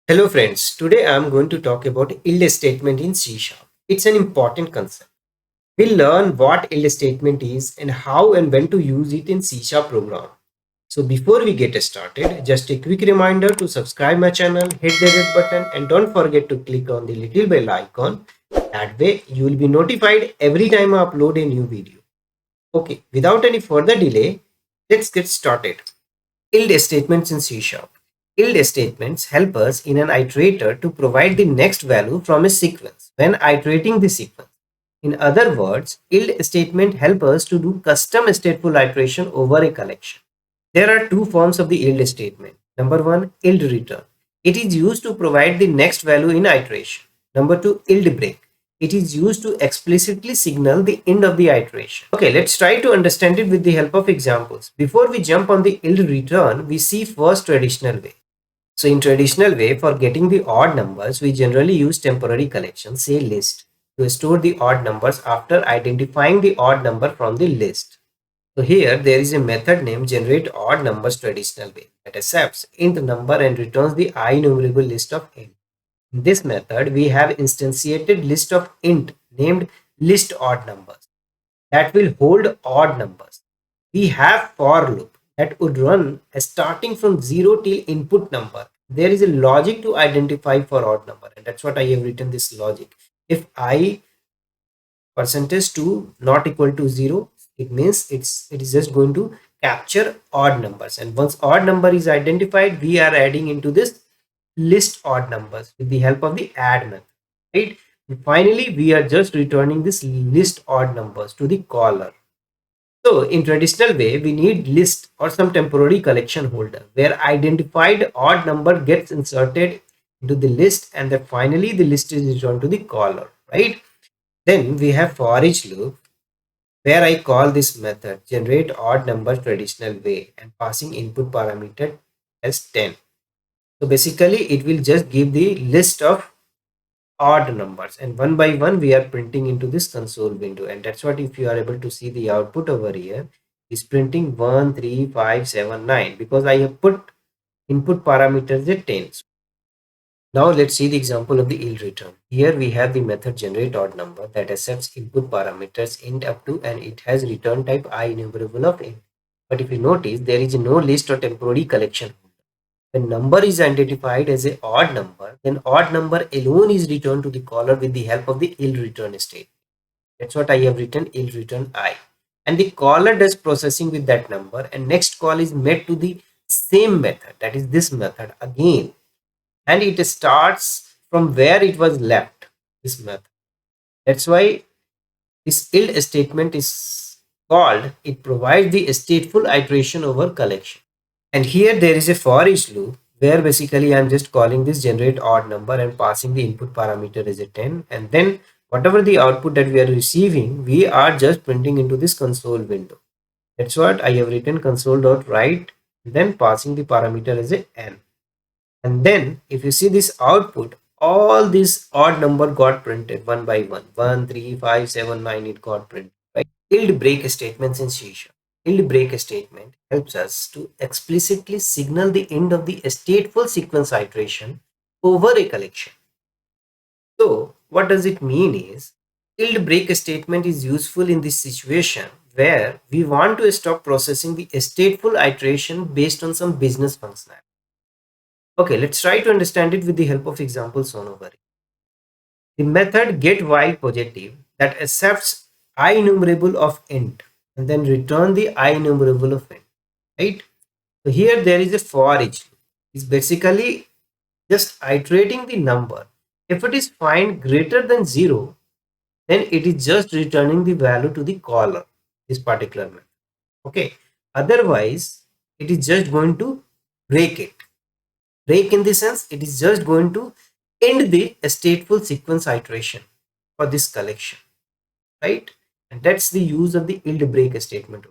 Hello friends, today I am going to talk about yield statement in C Sharp. It's an important concept. We'll learn what yield statement is and how and when to use it in C Sharp program. So before we get started, just a quick reminder to subscribe my channel, hit the red button and don't forget to click on the little bell icon. That way you will be notified every time I upload a new video. Okay, without any further delay, let's get started. Yield statements in C Sharp. Yield statements help us in an iterator to provide the next value from a sequence when iterating the sequence. In other words, yield statement help us to do custom stateful iteration over a collection. There are two forms of the yield statement. Number one, yield return. It is used to provide the next value in iteration. Number two, yield break. It is used to explicitly signal the end of the iteration. Okay, let's try to understand it with the help of examples. Before we jump on the yield return, we see first traditional way. So in traditional way, for getting the odd numbers, we generally use temporary collection, say list, to store the odd numbers after identifying the odd number from the list. So here there is a method named generate odd numbers traditional way that accepts int number and returns the IEnumerable list of int. In this method, we have instantiated list of int named list odd numbers that will hold odd numbers. We have for loop that would run starting from 0 till input number. There is a logic to identify for odd number, and that's what I have written this logic. If I percentage 2 not equal to 0, it means it is just going to capture odd numbers, and once odd number is identified, we are adding into this list odd numbers with the help of the add method, right? And finally, we are just returning this list odd numbers to the caller. So in traditional way, we need list or some temporary collection holder where identified odd number gets inserted into the list, and then finally the list is returned to the caller, right? Then we have for each loop where I call this method generate odd number traditional way and passing input parameter as 10. So basically it will just give the list of odd numbers, and one by one we are printing into this console window, and that's what, if you are able to see the output over here, is printing 1 3 5 7 9 because I have put input parameters at 10. Now let's see the example of the yield return. Here we have the method generate odd number that accepts input parameters int up to, and it has return type IEnumerable of int. But if you notice, there is no list or temporary collection. When number is identified as an odd number, then odd number alone is returned to the caller with the help of the yield return state. That's what I have written, yield return I. And the caller does processing with that number, and next call is made to the same method, that is this method again, and it starts from where it was left, this method. That's why this yield statement is called, it provides the stateful iteration over collection. And here there is a for each loop where basically I'm just calling this generate odd number and passing the input parameter as a 10, and then whatever the output that we are receiving, we are just printing into this console window. That's what I have written, console.write, then passing the parameter as a n. And then if you see this output, all these odd number got printed one by one. 1 3 5 7 9, it got printed, right? Yield break statements in C#. Yield break statement helps us to explicitly signal the end of the stateful sequence iteration over a collection. So what does it mean is, yield break statement is useful in this situation where we want to stop processing the stateful iteration based on some business functionality. Okay, let's try to understand it with the help of examples shown over here. The method get while positive that accepts IEnumerable of int and then return the IEnumerable of int, right? So here there is a for each loop. It's basically just iterating the number. If it is find greater than 0, then it is just returning the value to the caller, this particular method. Okay. Otherwise, it is just going to break it. Break in the sense, it is just going to end the stateful sequence iteration for this collection, right? And that's the use of the yield break statement.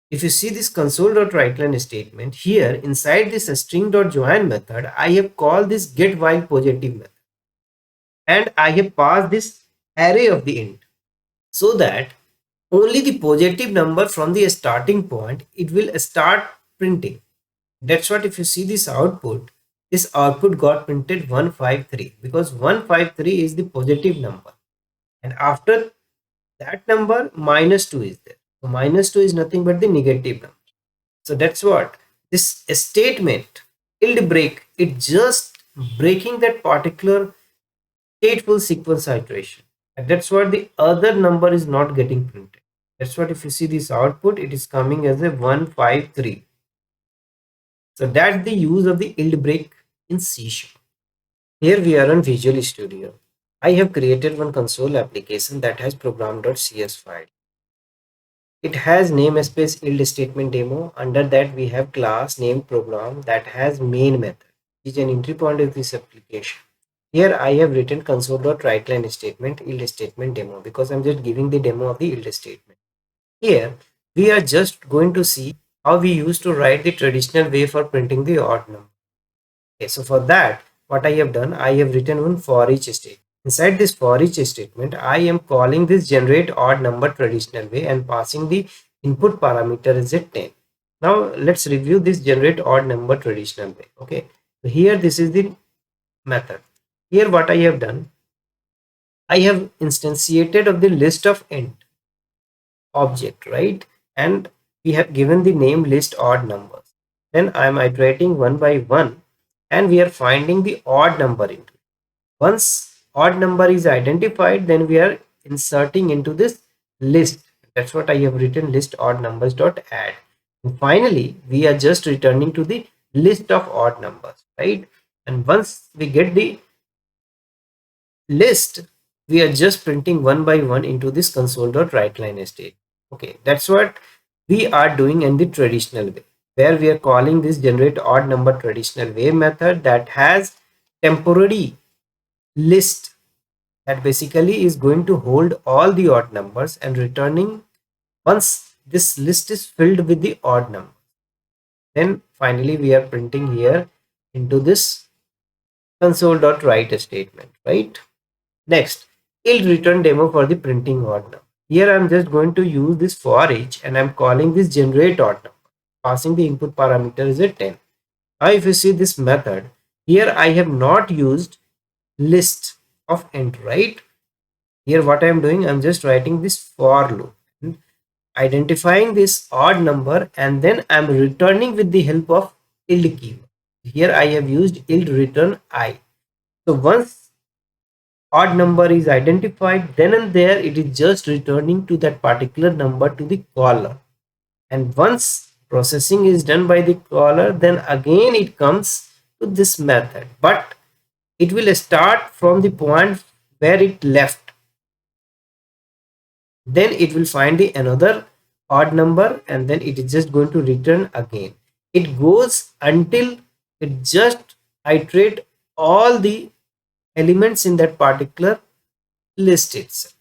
If you see this console.writeline statement, here inside this string.join method, I have called this get while positive method, and I have passed this array of the int so that only the positive number from the starting point it will start printing. That's what, if you see this output, this output got printed 153 because 153 is the positive number, and after that number minus 2 is there. So minus 2 is nothing but the negative number. So that's what this statement yield break, it just breaking that particular stateful sequence iteration, and that's what the other number is not getting printed. That's what if you see this output, it is coming as a 153. So that's the use of the yield break in C sharp. Here we are on Visual Studio. I have created one console application that has program.cs file. It has namespace yield statement demo. Under that we have class named program that has main method, which is an entry point of this application. Here I have written console.writeLine statement yield statement demo because I'm just giving the demo of the yield statement. Here we are just going to see how we used to write the traditional way for printing the odd number. Okay, so for that, what I have done, I have written one for each statement. Inside this for each statement, I am calling this generate odd number traditional way and passing the input parameter as a 10. Now let's review this generate odd number traditional way. Okay, so here this is the method. Here what I have done, I have instantiated of the list of int object, right? And we have given the name list odd numbers. Then I am iterating one by one and we are finding the odd number into it. Once odd number is identified, then we are inserting into this list. That's what I have written, list odd numbers dot add. And finally, we are just returning to the list of odd numbers, right? And once we get the list, we are just printing one by one into this console.writeLine state. Okay, that's what we are doing in the traditional way, where we are calling this generate odd number traditional way method that has temporary list that basically is going to hold all the odd numbers and returning once this list is filled with the odd number. Then finally we are printing here into this console.write statement, right? Next, yield return demo for the printing odd number. Here I am just going to use this for each and I am calling this generate odd number. Passing the input parameter is a 10. Now if you see this method, here I have not used list of int, right? Here what I am doing, I am just writing this for loop, identifying this odd number, and then I am returning with the help of yield keyword. Here I have used yield return I. So once odd number is identified, then and there it is just returning to that particular number to the caller. And once processing is done by the caller, then again it comes to this method, but it will start from the point where it left. Then it will find the another odd number and then it is just going to return again. It goes until it just iterate all the elements in that particular list itself.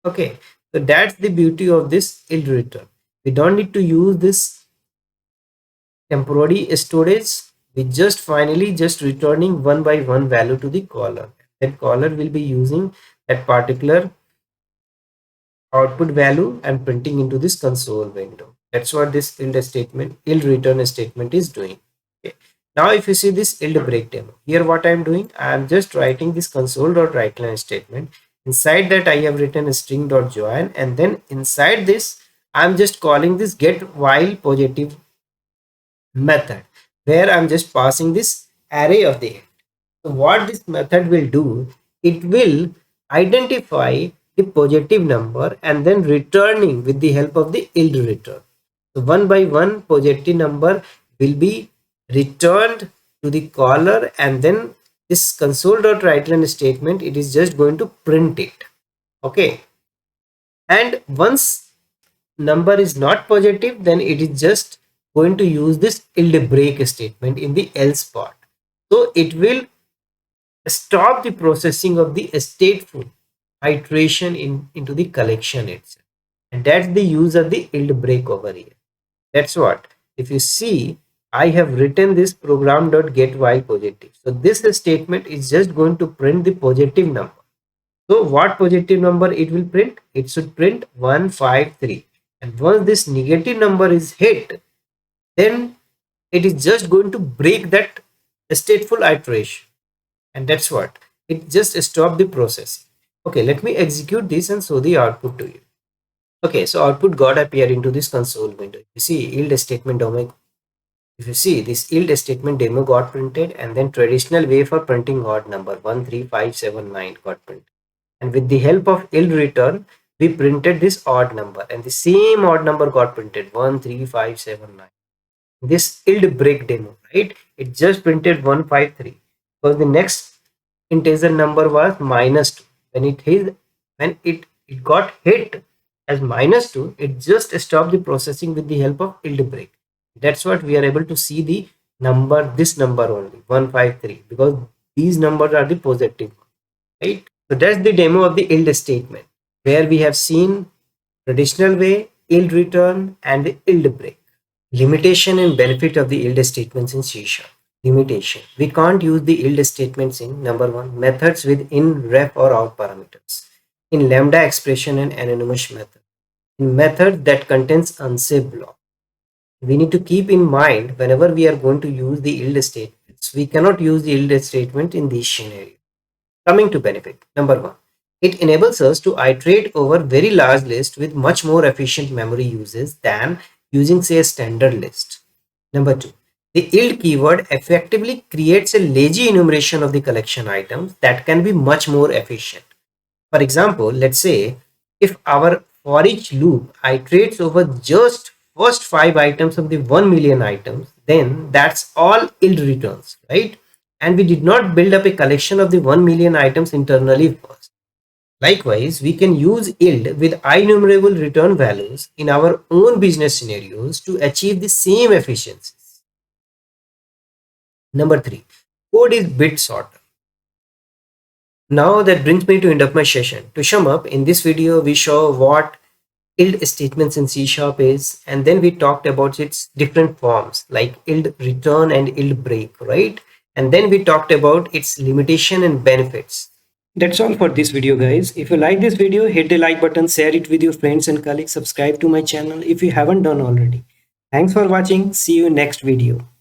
Okay, so that's the beauty of this yield return. We don't need to use this temporary storage. We just finally just returning one by one value to the caller. That caller will be using that particular output value and printing into this console window. That's what this yield return statement is doing. Okay. Now if you see this yield break demo, here what I am doing, I am just writing this console.writeLine statement. Inside that I have written a string.join, and then inside this I am just calling this get while positive method, where I'm just passing this array of the int. So what this method will do, it will identify the positive number and then returning with the help of the yield return. So one by one positive number will be returned to the caller, and then this console.writeLine statement, it is just going to print it. Okay, and once number is not positive, then it is just going to use this yield break statement in the else part. So it will stop the processing of the stateful iteration into the collection itself, and that's the use of the yield break over here. That's what, if you see, I have written this program.get while positive. So this statement is just going to print the positive number. So what positive number it will print? It should print 153. And once this negative number is hit, then it is just going to break that a stateful iteration, and that's what it just stop the process. Okay, let me execute this and show the output to you. Okay, so output got appear into this console window. You see yield statement demo. If you see this yield statement demo got printed, and then traditional way for printing odd number 13579 got printed. And with the help of yield return, we printed this odd number, and the same odd number got printed 13579. This yield break demo, right? It just printed 153 because the next integer number was -2. When it got hit as -2, it just stopped the processing with the help of yield break. That's what we are able to see the number, this number only 153, because these numbers are the positive, right? So that's the demo of the yield statement, where we have seen traditional way, yield return, and the yield break. Limitation and benefit of the yield statements in C#. Limitation. We can't use the yield statements in number one, methods with in, ref, or out parameters. In lambda expression and anonymous method. In method that contains unsafe block. We need to keep in mind whenever we are going to use the yield statements, we cannot use the yield statement in these scenarios. Coming to benefit. Number one, it enables us to iterate over very large list with much more efficient memory uses than using, say, a standard list. Number two, the yield keyword effectively creates a lazy enumeration of the collection items that can be much more efficient. For example, let's say if our for each loop iterates over just first 5 items of the 1 million items, then that's all yield returns, right? And we did not build up a collection of the 1 million items internally first. Likewise, we can use yield with innumerable return values in our own business scenarios to achieve the same efficiencies. Number three, code is bit shorter. Now that brings me to end of my session. To sum up, in this video, we show what yield statements in C# is, and then we talked about its different forms like yield return and yield break, right? And then we talked about its limitation and benefits. That's all for this video, guys. If you like this video, hit the like button, share it with your friends and colleagues, subscribe to my channel if you haven't done already. Thanks for watching. See you next video.